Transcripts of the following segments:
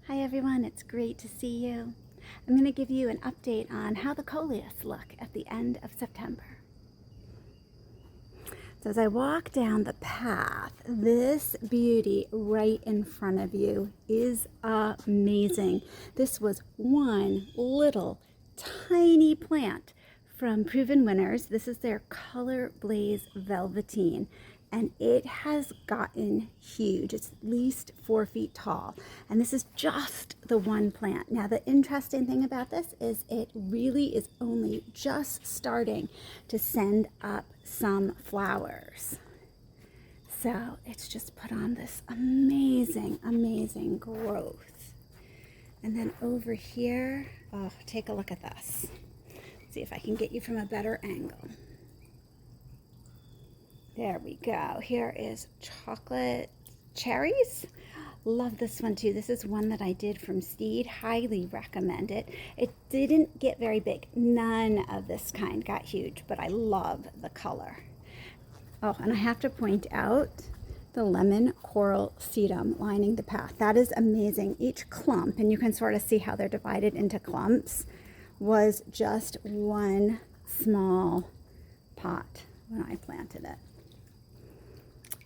Hi everyone, it's great to see you. I'm going to give you an update on how the Coleus look at the end of September. So as I walk down the path, this beauty right in front of you is amazing. This was one little tiny plant from Proven Winners. This is their Color Blaze Velveteen, and it has gotten huge. It's at least 4 feet tall, and this is just the one plant. Now the interesting thing about this is it really is only just starting to send up some flowers. So it's just put on this amazing growth. And then over here, oh, take a look at this. See if I can get you from a better angle. There we go. Here is chocolate cherries. Love this one too. This is one that I did from seed. Highly recommend it. It didn't get very big. None of this kind got huge, but I love the color. Oh, and I have to point out the lemon coral sedum lining the path. That is amazing. Each clump, and you can sort of see how they're divided into clumps, was just one small pot when I planted it.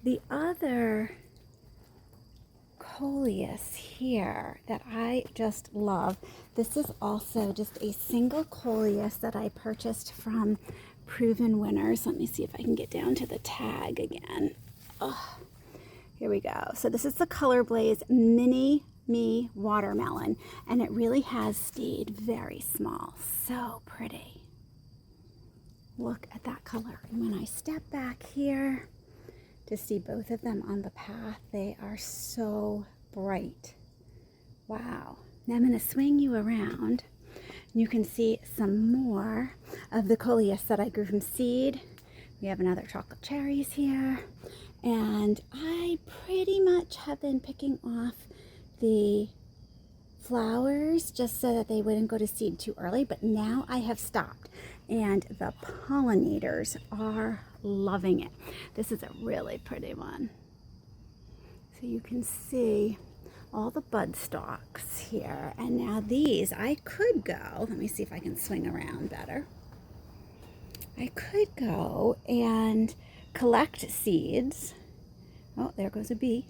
The other Coleus here that I just love, this is also just a single Coleus that I purchased from Proven Winners. Let me see if I can get down to the tag again. Oh, here we go. So this is the Color Blaze Mini Me Watermelon, and it really has stayed very small. So pretty. Look at that color. And when I step back here to see both of them on the path, they are so bright. Wow. Now I'm going to swing you around. You can see some more of the Coleus that I grew from seed. We have another chocolate cherries here. And I pretty much have been picking off the flowers just so that they wouldn't go to seed too early, but now I have stopped, and the pollinators are loving it. This is a really pretty one. So you can see all the bud stalks here, and now these I could go, let me see if I can swing around better. I could go and collect seeds. Oh, there goes a bee.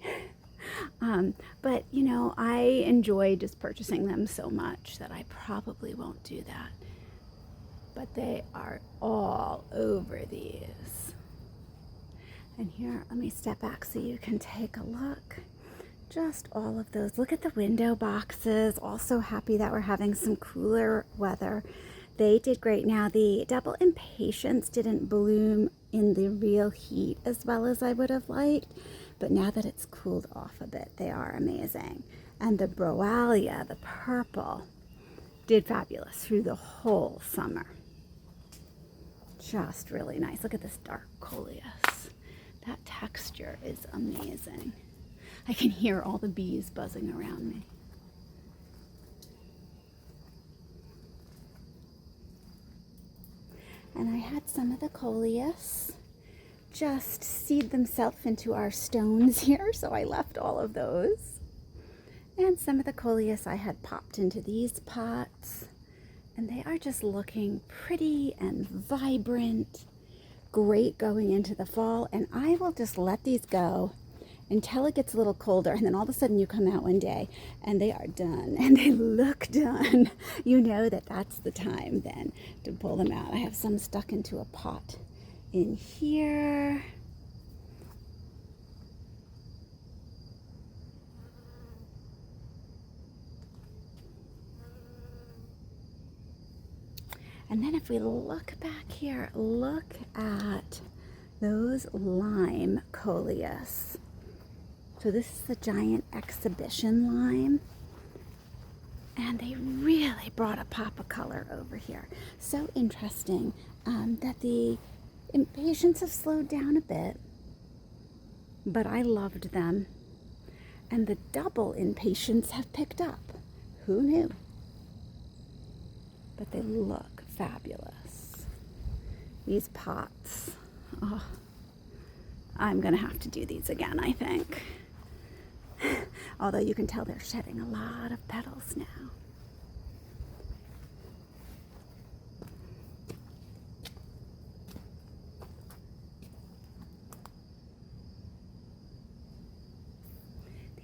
But you know, I enjoy just purchasing them so much that I probably won't do that. But they are all over these. And here, let me step back so you can take a look. Just all of those. Look at the window boxes. Also happy that we're having some cooler weather. They did great. Now the double impatiens didn't bloom in the real heat as well as I would have liked, but now that it's cooled off a bit, they are amazing. And the Broalia, the purple, did fabulous through the whole summer. Just really nice. Look at this dark Coleus. That texture is amazing. I can hear all the bees buzzing around me. And I had some of the Coleus just seed themselves into our stones here, so I left all of those. And some of the Coleus I had popped into these pots, and they are just looking pretty and vibrant, great going into the fall. And I will just let these go until it gets a little colder, and then all of a sudden you come out one day and they are done and they look done. You know that that's the time then to pull them out. I have some stuck into a pot in here. And then if we look back here, look at those lime Coleus. So this is the giant exhibition lime. And they really brought a pop of color over here. So interesting that the impatiens have slowed down a bit, but I loved them. And the double impatiens have picked up. Who knew? But they look fabulous. These pots. Oh, I'm going to have to do these again, I think. Although you can tell they're shedding a lot of petals now.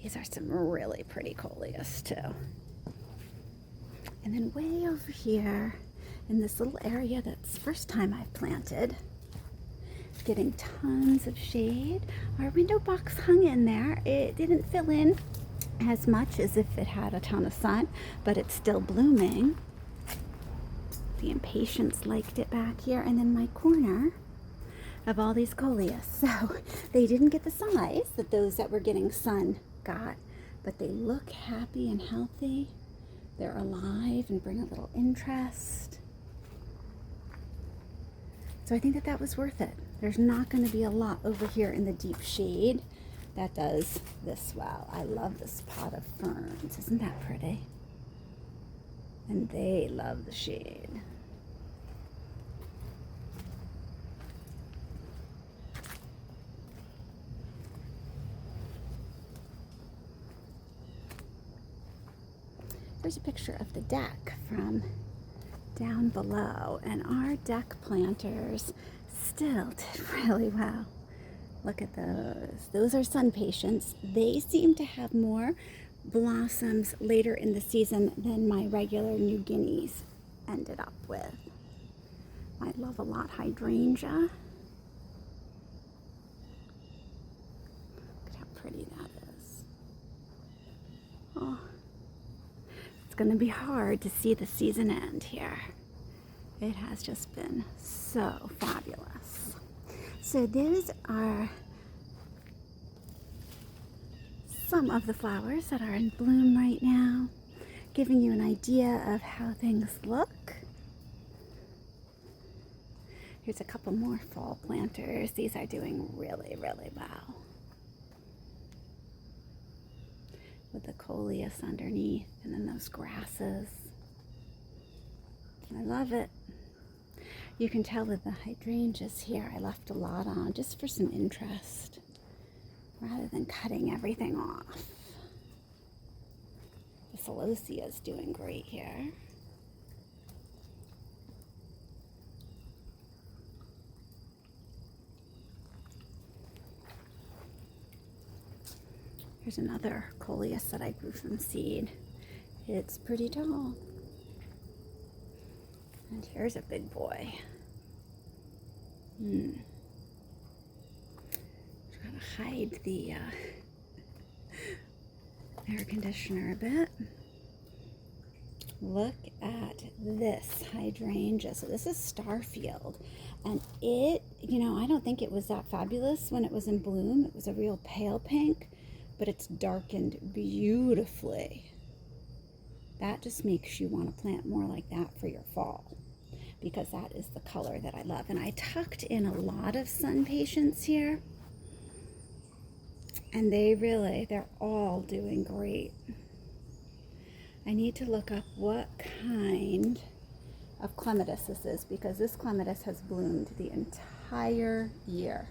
These are some really pretty Coleus too. And then way over here in this little area that's the first time I've planted, getting tons of shade. Our window box hung in there. It didn't fill in as much as if it had a ton of sun, but it's still blooming. The impatiens liked it back here. And then my corner of all these Coleus. So they didn't get the size that those that were getting sun got, but they look happy and healthy. They're alive and bring a little interest. So I think that that was worth it. There's not going to be a lot over here in the deep shade that does this well. I love this pot of ferns. Isn't that pretty? And they love the shade. Here's a picture of the deck from down below, and our deck planters still did really well. Look at those. Those are sun patients. They seem to have more blossoms later in the season than my regular New Guineas ended up with. I love a lot hydrangea. Look at how pretty that is. Oh. It's going to be hard to see the season end here. It has just been so fabulous. So those are some of the flowers that are in bloom right now, giving you an idea of how things look. Here's a couple more fall planters. These are doing really, really well. With the Coleus underneath and then those grasses. I love it. You can tell with the hydrangeas here, I left a lot on just for some interest rather than cutting everything off. The celosia is doing great here. Here's another Coleus that I grew from seed. It's pretty tall. And here's a big boy. Trying to hide the air conditioner a bit. Look at this hydrangea. So this is Starfield. And it, I don't think it was that fabulous when it was in bloom. It was a real pale pink, but it's darkened beautifully. That just makes you want to plant more like that for your fall, because that is the color that I love. And I tucked in a lot of sun patients here, and they're all doing great. I need to look up what kind of clematis this is, because this clematis has bloomed the entire year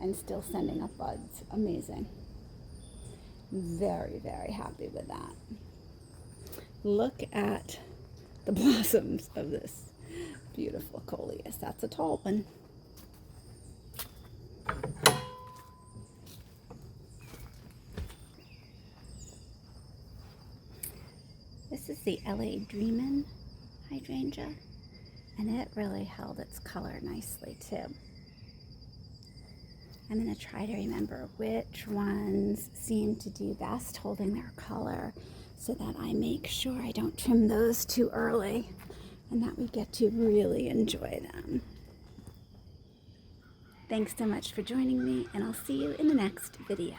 and still sending up buds. Amazing. Very, very happy with that. Look at the blossoms of this beautiful Coleus. That's a tall one. This is the LA Dreamin' hydrangea, and it really held its color nicely too. I'm going to try to remember which ones seem to do best holding their color so that I make sure I don't trim those too early and that we get to really enjoy them. Thanks so much for joining me, and I'll see you in the next video.